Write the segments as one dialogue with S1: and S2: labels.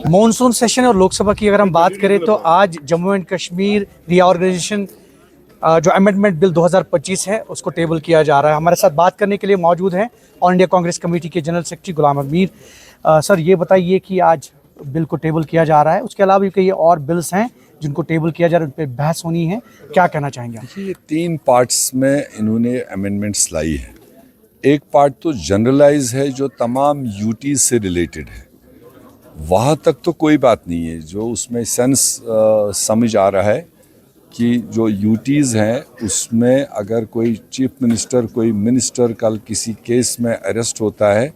S1: Monsoon session और लोकसभा की अगर हम बात करें तो आज जम्मू एंड कश्मीर रीऑर्गेनाइजेशन जो अमेंडमेंट बिल 2025 है उसको टेबल किया जा रहा है। हमारे साथ बात करने के लिए मौजूद हैं ऑल इंडिया कांग्रेस कमेटी के जनरल सेक्रेटरी गुलाम अमीर। सर ये बताइए कि आज बिल को टेबल किया जा रहा है, उसके अलावा भी कई और बिल्स हैं जिनको टेबल किया जा रहा है, उन पर बहस होनी है, क्या कहना चाहेंगे आप?
S2: देखिए, ये 3 पार्ट्स में इन्होंने अमेंडमेंट्स लाई है। एक पार्ट तो जनरलाइज है जो तमाम यूटीज से रिलेटेड है, वहाँ तक तो कोई बात नहीं है। जो उसमें सेंस समझ आ रहा है कि जो यूटीज़ हैं उसमें अगर कोई चीफ मिनिस्टर, कोई मिनिस्टर कल किसी केस में अरेस्ट होता है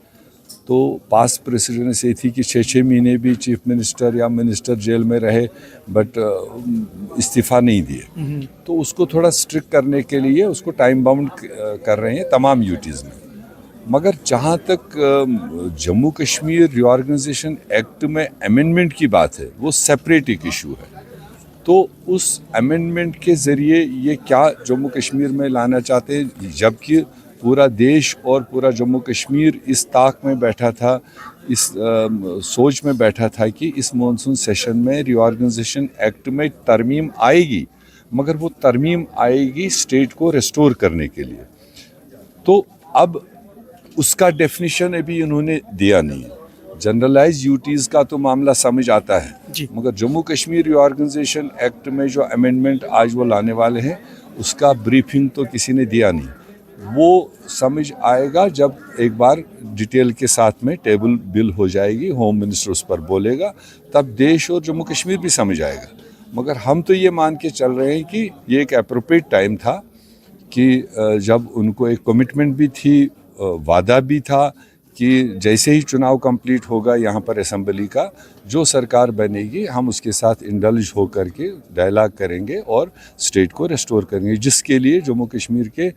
S2: तो पास्ट प्रेसिडेंस ये थी कि 6-6 महीने भी चीफ मिनिस्टर या मिनिस्टर जेल में रहे बट इस्तीफ़ा नहीं दिए, तो उसको थोड़ा स्ट्रिक्ट करने के लिए उसको टाइम बाउंड कर रहे हैं तमाम यूटीज़ में। मगर जहाँ तक जम्मू कश्मीर रीऑर्गेनाइजेशन एक्ट में अमेंडमेंट की बात है, वो सेपरेट एक इशू है। तो उस अमेंडमेंट के ज़रिए ये क्या जम्मू कश्मीर में लाना चाहते हैं, जबकि पूरा देश और पूरा जम्मू कश्मीर इस ताक में बैठा था, इस सोच में बैठा था कि इस मॉनसून सेशन में रीऑर्गेनाइजेशन एक्ट में तरमीम आएगी, मगर वो तरमीम आएगी स्टेट को रिस्टोर करने के लिए। तो अब उसका डेफिनेशन अभी उन्होंने दिया नहीं है। जनरलाइज यूटीज़ का तो मामला समझ आता है, मगर जम्मू कश्मीर रीऑर्गेनाइजेशन एक्ट में जो अमेंडमेंट आज वो लाने वाले हैं उसका ब्रीफिंग तो किसी ने दिया नहीं। वो समझ आएगा जब एक बार डिटेल के साथ में टेबल बिल हो जाएगी, होम मिनिस्टर उस पर बोलेगा, तब देश और जम्मू कश्मीर भी समझ आएगा। मगर हम तो ये मान के चल रहे हैं कि ये एक एप्रोप्रिएट टाइम था कि जब उनको एक कमिटमेंट भी थी, वादा भी था कि जैसे ही चुनाव कंप्लीट होगा यहाँ पर असेंबली का, जो सरकार बनेगी हम उसके साथ इंडल्ज हो करके डायलॉग करेंगे और स्टेट को रेस्टोर करेंगे, जिसके लिए जम्मू कश्मीर के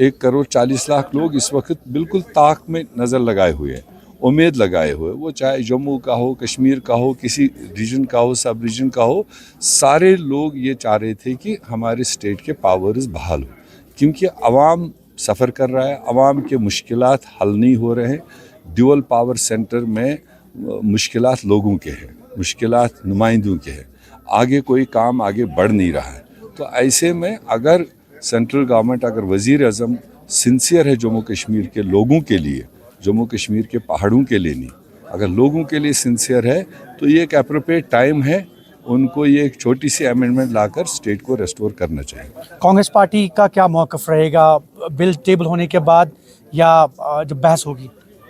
S2: 1,40,00,000 लोग इस वक्त बिल्कुल ताक में नज़र लगाए हुए हैं, उम्मीद लगाए हुए। वो चाहे जम्मू का हो, कश्मीर का हो, किसी रीजन का हो, सब रीजन का हो, सारे लोग ये चाह रहे थे कि हमारे स्टेट के पावर्स बहाल हो, क्योंकि अवाम सफ़र कर रहा है, अवाम के मुश्किलात हल नहीं हो रहे हैं। ड्यूअल पावर सेंटर में मुश्किलात लोगों के हैं, मुश्किलात नुमाइंदों के हैं, आगे कोई काम आगे बढ़ नहीं रहा है। तो ऐसे में अगर सेंट्रल गवर्नमेंट, अगर वज़ीर आज़म सिंसियर है जम्मू कश्मीर के लोगों के लिए, जम्मू कश्मीर के पहाड़ों के लिए नहीं, अगर लोगों के लिए सिंसियर है, तो ये एक एप्रोप्रिएट टाइम है उनको ये एक छोटी सी अमेंडमेंट लाकर स्टेट को रेस्टोर करना चाहिए।
S1: कांग्रेस पार्टी का क्या मौक़िफ़ रहेगा बिल टेबल होने के बाद या जब बहस होगी?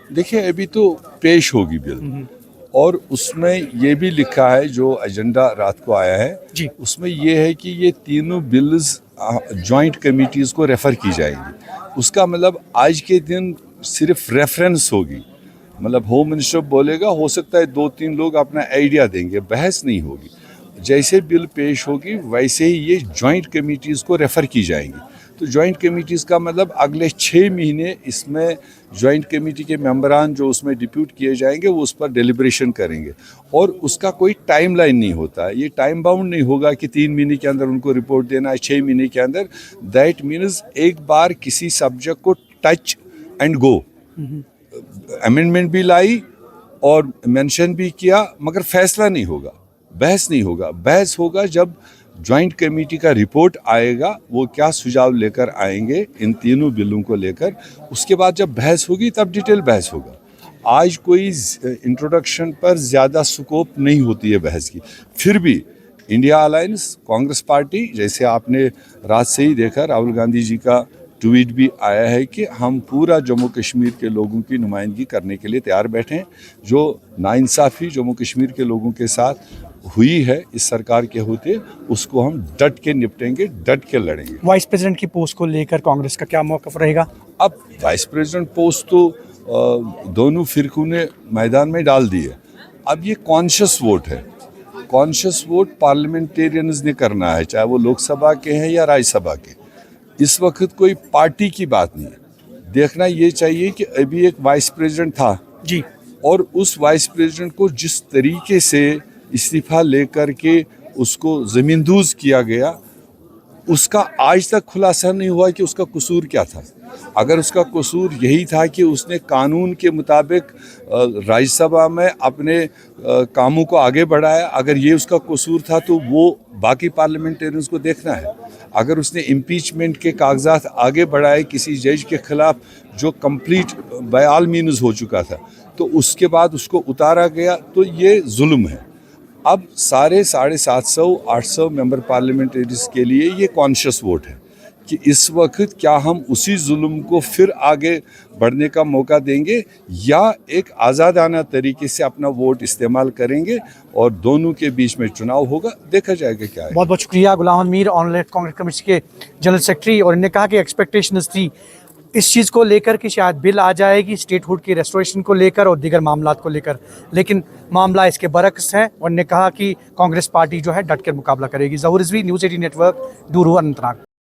S2: देखिए, अभी तो पेश होगी बिल और उसमें ये भी लिखा है, जो एजेंडा रात को आया है
S1: जी,
S2: उसमें ये है कि ये तीनों बिल्स जॉइंट कमेटीज़ को रेफ़र की जाएंगी। उसका मतलब आज के दिन सिर्फ रेफरेंस होगी, मतलब होम मिनिस्टर बोलेगा, हो सकता है 2-3 लोग अपना आइडिया देंगे, बहस नहीं होगी। जैसे बिल पेश होगी वैसे ही ये जॉइंट कमेटीज़ को रेफ़र की जाएंगी। तो जॉइंट कमेटीज़ का मतलब अगले 6 महीने इसमें जॉइंट कमेटी के मेंबरान जो उसमें डिप्यूट किए जाएंगे वो उस पर डेलिब्रेशन करेंगे, और उसका कोई टाइम लाइन नहीं होता है। ये टाइम बाउंड नहीं होगा कि 3 महीने के अंदर उनको रिपोर्ट देना है, 6 महीने के अंदर। दैट मीन्स एक बार किसी सब्जेक्ट को टच एंड गो, अमेंडमेंट भी लाई और मेंशन भी किया, मगर फैसला नहीं होगा, बहस नहीं होगा। बहस होगा जब जॉइंट कमेटी का रिपोर्ट आएगा, वो क्या सुझाव लेकर आएंगे इन तीनों बिलों को लेकर, उसके बाद जब बहस होगी तब डिटेल बहस होगा। आज कोई इंट्रोडक्शन पर ज़्यादा स्कोप नहीं होती है बहस की। फिर भी इंडिया अलायंस, कांग्रेस पार्टी, जैसे आपने रात से ही देखा, राहुल गांधी जी का ट्वीट भी आया है कि हम पूरा जम्मू कश्मीर के लोगों की नुमाइंदगी करने के लिए तैयार बैठे हैं। जो नाइंसाफ़ी जम्मू कश्मीर के लोगों के साथ हुई है इस सरकार के होते, उसको हम डट के निपटेंगे, डट के लड़ेंगे।
S1: वाइस प्रेसिडेंट की पोस्ट को लेकर कांग्रेस का क्या मौक़िफ़ रहेगा?
S2: अब वाइस प्रेसिडेंट पोस्ट तो दोनों फिरकों ने मैदान में डाल दी है। अब ये कॉन्शियस वोट है, कॉन्शियस वोट पार्लियामेंटेरियंस ने करना है, चाहे वो लोकसभा के हैं या राज्यसभा के। इस वक्त कोई पार्टी की बात नहीं है। देखना ये चाहिए कि अभी एक वाइस प्रेसिडेंट था
S1: जी,
S2: और उस वाइस प्रेसिडेंट को जिस तरीके से इस्तीफ़ा लेकर के उसको ज़मींदोज़ किया गया, اس کا آج تک خلاصہ نہیں ہوا کہ اس کا قصور کیا تھا. اگر اس کا قصور یہی تھا کہ اس نے قانون کے مطابق راجیہ سبھا میں اپنے کاموں کو آگے بڑھایا، اگر یہ اس کا قصور تھا تو وہ باقی پارلیمنٹیرینز کو دیکھنا ہے. اگر اس نے امپیچمنٹ کے کاغذات آگے بڑھائے کسی جج کے خلاف جو کمپلیٹ بائی آل مینز ہو چکا تھا، تو اس کے بعد اس کو اتارا گیا، تو یہ ظلم ہے. اب سارے 750-800 ممبر پارلیمنٹریز کے لیے یہ کانشیس ووٹ ہے کہ اس وقت کیا ہم اسی ظلم کو پھر آگے بڑھنے کا موقع دیں گے یا ایک آزادانہ طریقے سے اپنا ووٹ استعمال کریں گے اور دونوں کے بیچ میں چناؤ ہوگا. دیکھا جائے گا کیا ہے.
S1: بہت بہت شکریہ غلام احمد میر، آن لائن کانگریس کمیٹی کے جنرل سیکرٹری. اور انہوں نے کہا کہ ایکسپیکٹیشنز تھی اس چیز کو لے کر کہ شاید بل آ جائے گی اسٹیٹ ہوڈ کی ریسٹوریشن کو لے کر اور دیگر معاملات کو لے کر، لیکن معاملہ اس کے برعکس ہے. اور انہوں نے کہا کہ کانگریس پارٹی جو ہے ڈٹ کر مقابلہ کرے گی. Zahoor Rizvi, news 18 network, Dooru, Anant Nag.